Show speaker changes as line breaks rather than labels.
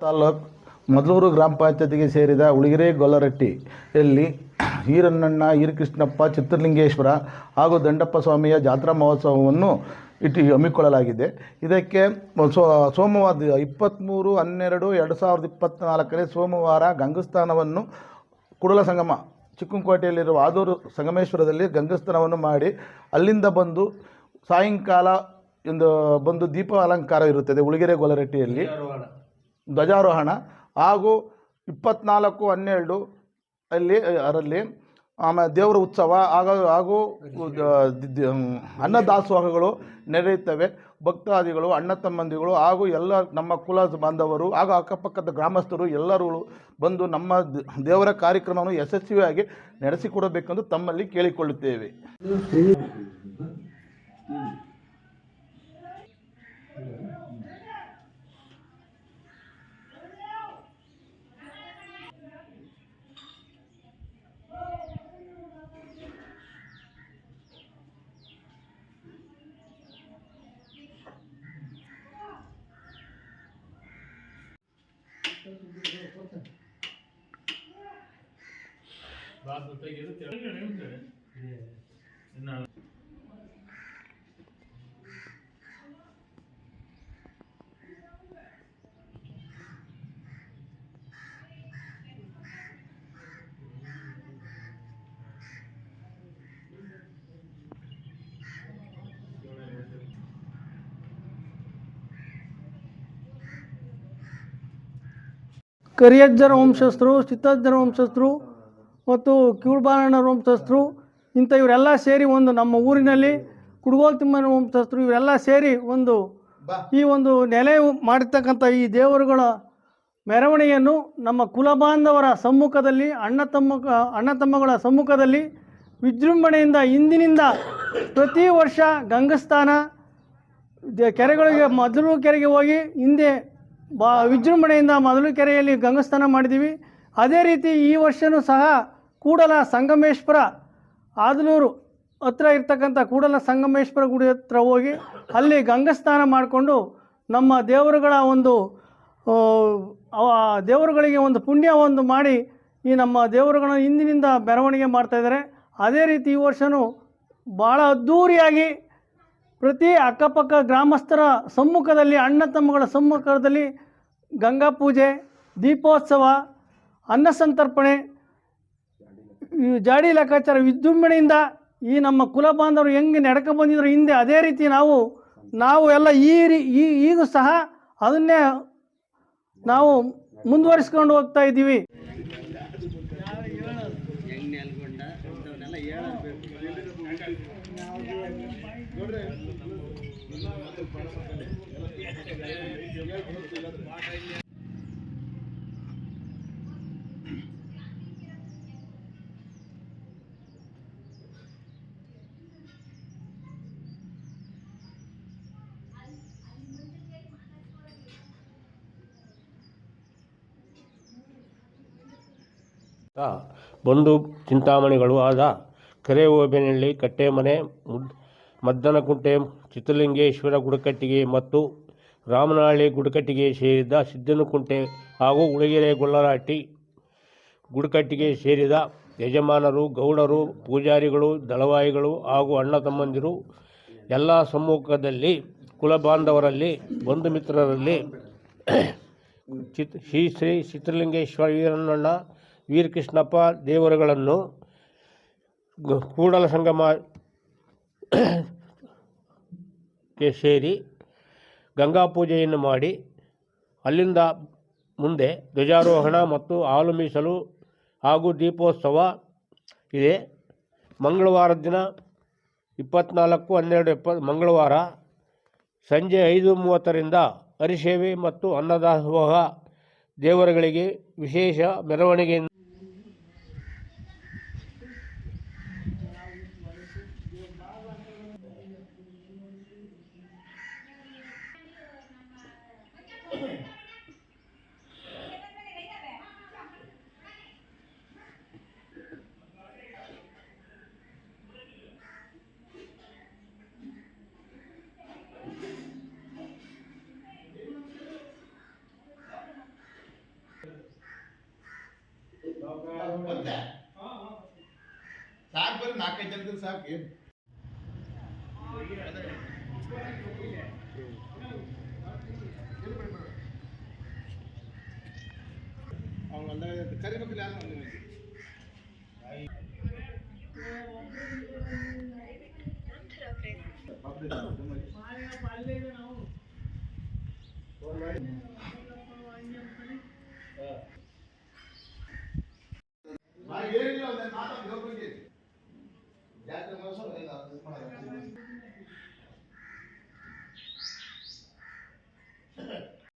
ತಾಲೂಕು ಮದ್ಲೂರು ಗ್ರಾಮ ಪಂಚಾಯತಿಗೆ ಸೇರಿದ ಉಳಿಗೆರೆ ಗೊಲ್ಲರಟ್ಟಿಯಲ್ಲಿ ಈರಣ್ಣಣ್ಣ ಈರಕೃಷ್ಣಪ್ಪ ಚಿತ್ರಲಿಂಗೇಶ್ವರ ಹಾಗೂ ದಂಡಪ್ಪ ಸ್ವಾಮಿಯ ಜಾತ್ರಾ ಮಹೋತ್ಸವವನ್ನು ಹಮ್ಮಿಕೊಳ್ಳಲಾಗಿದೆ. ಇದಕ್ಕೆ ಸೋಮವಾರ 23/12/2024 ಸೋಮವಾರ ಗಂಗಸ್ಥಾನವನ್ನು ಕೂಡಲ ಸಂಗಮ ಚಿಕ್ಕಂಕೋಟೆಯಲ್ಲಿರುವ ಆದೂರು ಸಂಗಮೇಶ್ವರದಲ್ಲಿ ಗಂಗಸ್ಥಾನವನ್ನು ಮಾಡಿ ಅಲ್ಲಿಂದ ಬಂದು ಸಾಯಂಕಾಲ ಬಂದು ದೀಪ ಅಲಂಕಾರ ಇರುತ್ತದೆ. ಉಳಿಗೆರೆ ಗೊಲ್ಲರಟ್ಟಿಯಲ್ಲಿ ಧ್ವಜಾರೋಹಣ ಹಾಗೂ 24/12 ಅದರಲ್ಲಿ ಆಮೇಲೆ ದೇವರ ಉತ್ಸವ ಹಾಗೂ ಅನ್ನದಾಸೋಹಗಳು ನಡೆಯುತ್ತವೆ. ಭಕ್ತಾದಿಗಳು, ಅಣ್ಣ ತಮ್ಮಂದಿಗಳು ಹಾಗೂ ಎಲ್ಲ ನಮ್ಮ ಕುಲ ಬಾಂಧವರು ಹಾಗೂ ಅಕ್ಕಪಕ್ಕದ ಗ್ರಾಮಸ್ಥರು ಎಲ್ಲರೂ ಬಂದು ನಮ್ಮ ದೇವರ ಕಾರ್ಯಕ್ರಮವನ್ನು ಯಶಸ್ವಿಯಾಗಿ ನಡೆಸಿಕೊಡಬೇಕೆಂದು ತಮ್ಮಲ್ಲಿ ಕೇಳಿಕೊಳ್ಳುತ್ತೇವೆ.
ಕರಿಯಜ್ಜರ ವಂಶಸ್ಥರು, ಚಿತ್ತಜ್ಜರ ವಂಶಸ್ಥರು ಮತ್ತು ಕಿವುಡ್ಬಾರಣ್ಣರ ವಂಶಸ್ಥರು ಇಂಥ ಇವರೆಲ್ಲ ಸೇರಿ ಒಂದು ನಮ್ಮ ಊರಿನಲ್ಲಿ ಕುಡುಗೋಲು ತಿಮ್ಮನ ವಂಶಸ್ಥರು ಇವರೆಲ್ಲ ಸೇರಿ ಈ ಒಂದು ನೆಲೆ ಮಾಡಿರ್ತಕ್ಕಂಥ ಈ ದೇವರುಗಳ ಮೆರವಣಿಗೆಯನ್ನು ನಮ್ಮ ಕುಲಬಾಂಧವರ ಸಮ್ಮುಖದಲ್ಲಿ ಅಣ್ಣ ತಮ್ಮಗಳ ಸಮ್ಮುಖದಲ್ಲಿ ವಿಜೃಂಭಣೆಯಿಂದ ಇಂದಿನಿಂದ ಪ್ರತಿ ವರ್ಷ ಗಂಗಸ್ಥಾನ ಕೆರೆಗಳಿಗೆ ಮೊದಲು ಕೆರೆಗೆ ಹೋಗಿ ಹಿಂದೆ ವಿಜೃಂಭಣೆಯಿಂದ ಮೊದಲು ಕೆರೆಯಲ್ಲಿ ಗಂಗಸ್ಥಾನ ಮಾಡಿದ್ದೀವಿ. ಅದೇ ರೀತಿ ಈ ವರ್ಷವೂ ಸಹ ಕೂಡಲ ಸಂಗಮೇಶ್ವರ ಆದನೂರು ಹತ್ರ ಇರ್ತಕ್ಕಂಥ ಕೂಡಲ ಸಂಗಮೇಶ್ವರ ಗುಡಿ ಹತ್ರ ಹೋಗಿ ಅಲ್ಲಿ ಗಂಗಸ್ಥಾನ ಮಾಡಿಕೊಂಡು ನಮ್ಮ ದೇವರುಗಳ ದೇವರುಗಳಿಗೆ ಒಂದು ಪುಣ್ಯ ಮಾಡಿ ಈ ನಮ್ಮ ದೇವರುಗಳನ್ನು ಇಂದಿನಿಂದ ಮೆರವಣಿಗೆ ಮಾಡ್ತಾಯಿದ್ದಾರೆ. ಅದೇ ರೀತಿ ಈ ವರ್ಷವೂ ಭಾಳ ಅದ್ಧೂರಿಯಾಗಿ ಪ್ರತಿ ಅಕ್ಕಪಕ್ಕ ಗ್ರಾಮಸ್ಥರ ಸಮ್ಮುಖದಲ್ಲಿ ಅಣ್ಣ ತಮ್ಮಗಳ ಸಮ್ಮುಖದಲ್ಲಿ ಗಂಗಾ ಪೂಜೆ, ದೀಪೋತ್ಸವ, ಅನ್ನ ಸಂತರ್ಪಣೆ, ಜಾಡಿ ಲೆಕ್ಕಾಚಾರ ವಿಜೃಂಭಣೆಯಿಂದ ಈ ನಮ್ಮ ಕುಲ ಬಾಂಧವರು ಹೆಂಗೆ ನಡ್ಕೊ ಬಂದಿದ್ರು ಹಿಂದೆ ಅದೇ ರೀತಿ ನಾವು ಎಲ್ಲ ಈಗೂ ಸಹ ಅದನ್ನೇ ನಾವು ಮುಂದುವರಿಸ್ಕೊಂಡು ಹೋಗ್ತಾ ಇದ್ದೀವಿ.
ಬಂಧು ಚಿಂತಾಮಣಿಗಳು ಆದ ಕೆರೆಹೋಬಳಿಯಲ್ಲಿ ಕಟ್ಟೆಮನೆ, ಮದ್ದನಕುಂಟೆ, ಚಿತ್ರಲಿಂಗೇಶ್ವರ ಗುಡಕಟ್ಟಿಗೆ ಮತ್ತು ರಾಮನಹಳ್ಳಿ ಗುಡಕಟ್ಟಿಗೆ ಸೇರಿದ ಸಿದ್ದನಕುಂಟೆ ಹಾಗೂ ಉಳಿಗೆರೆ ಗೊಲ್ಲರಟ್ಟಿ ಗುಡಕಟ್ಟಿಗೆ ಸೇರಿದ ಯಜಮಾನರು, ಗೌಡರು, ಪೂಜಾರಿಗಳು, ದಳವಾಯಿಗಳು ಹಾಗೂ ಅಣ್ಣ ತಮ್ಮಂದಿರು ಎಲ್ಲ ಸಮ್ಮುಖದಲ್ಲಿ ಕುಲಬಾಂಧವರಲ್ಲಿ ಬಂಧು ಮಿತ್ರರಲ್ಲಿ ಶ್ರೀ ಚಿತ್ರಲಿಂಗೇಶ್ವರ ಈರಣ್ಣಣ್ಣ ವೀರಕೃಷ್ಣಪ್ಪ ದೇವರುಗಳನ್ನು ಕೂಡಲ ಸಂಗಮಕ್ಕೆ ಸೇರಿ ಗಂಗಾ ಪೂಜೆಯನ್ನು ಮಾಡಿ ಅಲ್ಲಿಂದ ಮುಂದೆ ಧ್ವಜಾರೋಹಣ ಮತ್ತು ಹಾಲು ಮೀಸಲು ಹಾಗೂ ದೀಪೋತ್ಸವ ಇದೆ. ಮಂಗಳವಾರದ ದಿನ 24/12 ಮಂಗಳವಾರ ಸಂಜೆ 5:30ರಿಂದ ಹರಿಸೇವೆ ಮತ್ತು ಅನ್ನದಾಸೋಹ ದೇವರುಗಳಿಗೆ ವಿಶೇಷ ಮೆರವಣಿಗೆಯಿಂದ
ಸಾಕು ಬರೀ 4-5 ಜನಕ್ಕೆ ಸಾಕು ಏನು ಕರಿಬೇಕಿಲ್ಲ ಏನಿಲ್ಲ ಮಾತಾಡಿ ಜಾತ್ರೆ